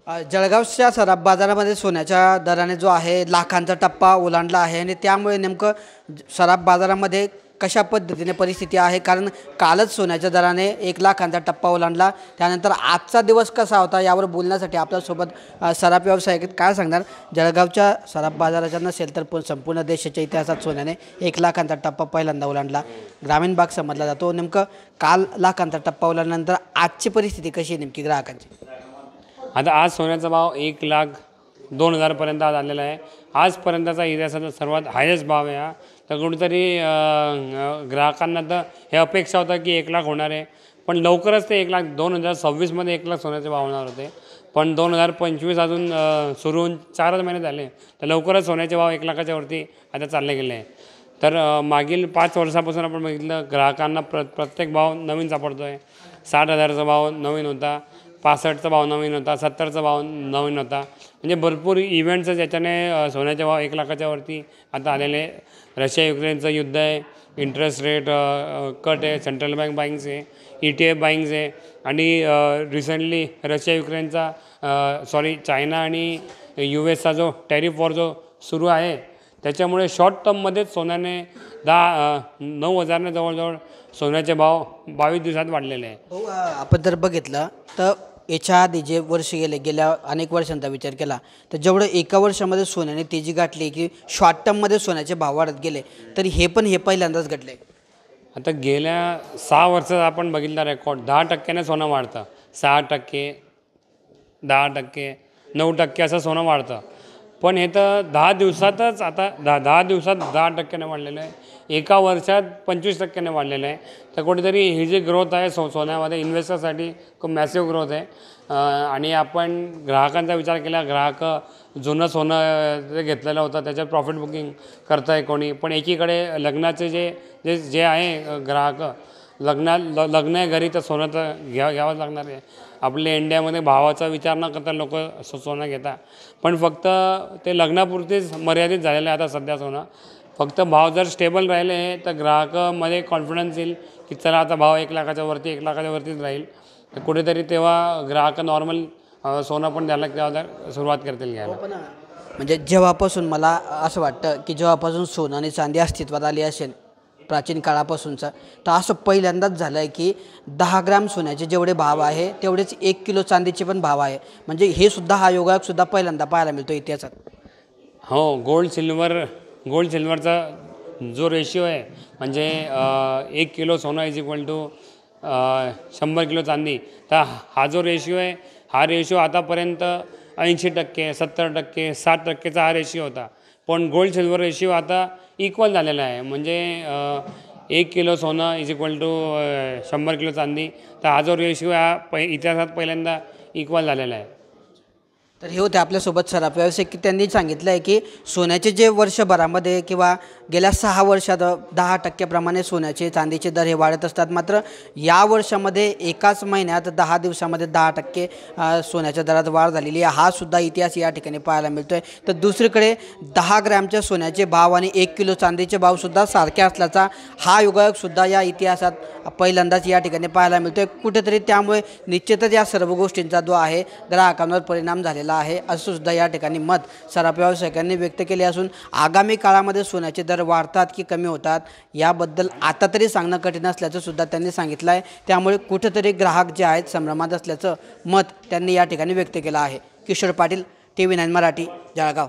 जळगावच्या सराफ बाजारामध्ये सोन्याच्या दराने जो आहे लाखांचा टप्पा ओलांडला आहे आणि त्यामुळे नेमकं सराफ बाजारामध्ये कशा पद्धतीने परिस्थिती आहे, कारण कालच सोन्याच्या दराने 1,00,000चा टप्पा ओलांडला। त्यानंतर आजचा दिवस कसा होता यावर बोलण्यासाठी आपल्यासोबत सराफ व्यावसायिक आहेत। काय सांगणार जळगावच्या सराफ बाजाराच्या नसेल तर संपूर्ण देशाच्या इतिहासात सोन्याने 1,00,000चा टप्पा पहिल्यांदा ओलांडला, ग्रामीण भाग समजला जातो। नेमकं काल लाखांचा टप्पा ओलांडल्यानंतर आजची परिस्थिती कशी आहे नेमकी ग्राहकांची? आता आज सोन्याचा भाव 1,02,000 पर्यंत आज आलेला आहे। आजपर्यंतचा इतिहासाचा सर्वात हायेस्ट भाव आहे हा। तर कुठेतरी ग्राहकांना तर हे अपेक्षा होता की 1,00,000 होणार आहे, पण लवकरच ते 1,00,000 2026मध्ये 1,00,000 सोन्याचे भाव होणार होते, पण 2025 अजून सुरू होऊन 4 महिने झाले, तर लवकरच सोन्याचे भाव 1,00,000च्या वरती आता चालले गेले आहे। तर मागील 5 वर्षापासून आपण बघितलं ग्राहकांना प्रत्येक भाव नवीन सापडतो आहे। 60,000चा भाव नवीन होता, 65चा भाव नवीन होता, 70चा भाव नवीन होता, म्हणजे भरपूर इव्हेंट्स ज्याच्याने सोन्याचे भाव 1,00,000च्या वरती आता आलेले। रशिया युक्रेनचं युद्ध आहे, इंटरेस्ट रेट कट आहे, सेंट्रल बँक बाईंग्स आहे, ETF बाईंग्स आहे, आणि रिसेंटली रशिया युक्रेनचा चायना आणि US जो टॅरिफ वॉर जो सुरू आहे त्याच्यामुळे शॉर्ट टर्ममध्येच सोन्याने 9,000ने जवळजवळ सोन्याचे भाव 22 दिवसात वाढलेले आहे। हो, आपण जर बघितलं तर याच्या आधी जे वर्ष गेल्या अनेक वर्षांचा विचार केला तर जेवढं एका वर्षामध्ये सोन्याने तेजी गाठली की शॉर्ट टर्ममध्ये सोन्याचे भाव वाढत गेले, तरी हे पहिल्यांदाच घडले। आता गेल्या 6 वर्षात आपण बघितला रेकॉर्ड 10%ने सोनं वाढतं, 6%, 10%, 9% असं सोनं वाढतं, पण हे तर 10 दिवसातच आता 10 दिवसात 10%ने वाढलेलं आहे, एका वर्षात 25%ने वाढलेलं आहे। तर कुठेतरी ही जी ग्रोथ आहे सोन्यामध्ये इन्व्हेस्टरसाठी खूप मॅसिव्ह ग्रोथ आहे। आणि आपण ग्राहकांचा विचार केला, ग्राहक जुनं सोनं जे घेतलेलं होतं त्याच्यात प्रॉफिट बुकिंग करत आहे कोणी, पण एकीकडे लग्नाचे जे आहे ग्राहक लग्न आहे घरी तर सोनं तर घ्यावंच लागणार आहे। आपल्या इंडियामध्ये भावाचा विचार न करता लोक सोनं घेतात, पण फक्त ते लग्नापुरतीच मर्यादित झालेलं आहे आता सध्या सोनं। फक्त भाव जर स्टेबल राहिले तर ग्राहकामध्ये कॉन्फिडन्स येईल की चला आता भाव 1,00,000च्या वरती 1,00,000च्या वरतीच राहील, तर कुठेतरी तेव्हा ग्राहक नॉर्मल सोनं पण द्यायला तेव्हा सुरुवात करतील घ्यायला। म्हणजे जेव्हापासून मला असं वाटतं की जेव्हापासून सोनं आणि चांदी अस्तित्वात आली असेल प्राचीन काळापासूनचा, तर असं पहिल्यांदाच झालं आहे की 10 ग्रॅम सोन्याचे जेवढे भाव आहे तेवढेच 1 किलो चांदीचे पण भाव आहे। म्हणजे हे सुद्धा हा योगायोगसुद्धा पहिल्यांदा पाहायला मिळतो इतिहासात। हो, गोल्ड सिल्वरचा जो रेशिओ आहे म्हणजे 1 किलो सोनं इज इक्वल टू 100 किलो चांदी, तर हा जो रेशिओ आहे हा रेशिओ आतापर्यंत 80%, 70%, 60%चा हा रेशिओ होता, पण गोल्ड सिल्वर रेशिओ आता इक्वल झालेला आहे। म्हणजे 1 किलो सोनं इज इक्वल टू 100 किलो चांदी, तर हा जो रेशिओ हा इतिहासात पहिल्यांदा इक्वल झालेला आहे। तर हे होते आपल्यासोबत सराफ व्यावसायिक की त्यांनी सांगितलं आहे की सोन्याचे जे वर्षभरामध्ये किंवा गेल्या 6 वर्षात 10% प्रमाणे सोन्याचे चांदीचे दर हे वाढत असतात, मात्र या वर्षामध्ये एकाच महिन्यात 10 दिवसामध्ये 10% सोन्याच्या दरात वाढ झालेली आहे। हा सुद्धा इतिहास या ठिकाणी पाहायला मिळतो आहे। तर दुसरीकडे 10 ग्रॅमच्या सोन्याचे भाव आणि 1 किलो चांदीचे भावसुद्धा सारखे असल्याचा हा योगायोगसुद्धा या इतिहासात पहिल्यांदाच या ठिकाणी पाहायला मिळतो आहे। कुठेतरी त्यामुळे निश्चितच या सर्व गोष्टींचा जो आहे ग्राहकांवर परिणाम झालेला आहे असं सुद्धा या ठिकाणी मत सराफ व्यावसायिकांनी व्यक्त केले असून आगामी काळामध्ये सोन्याचे दर वाढतात की कमी होतात याबद्दल आता तरी सांगणं कठीण असल्याचं सुद्धा त्यांनी सांगितलं आहे। त्यामुळे कुठेतरी ग्राहक जे आहेत संभ्रमात असल्याचं मत त्यांनी या ठिकाणी व्यक्त केलं आहे। किशोर पाटील, TV9 मराठी, जळगाव।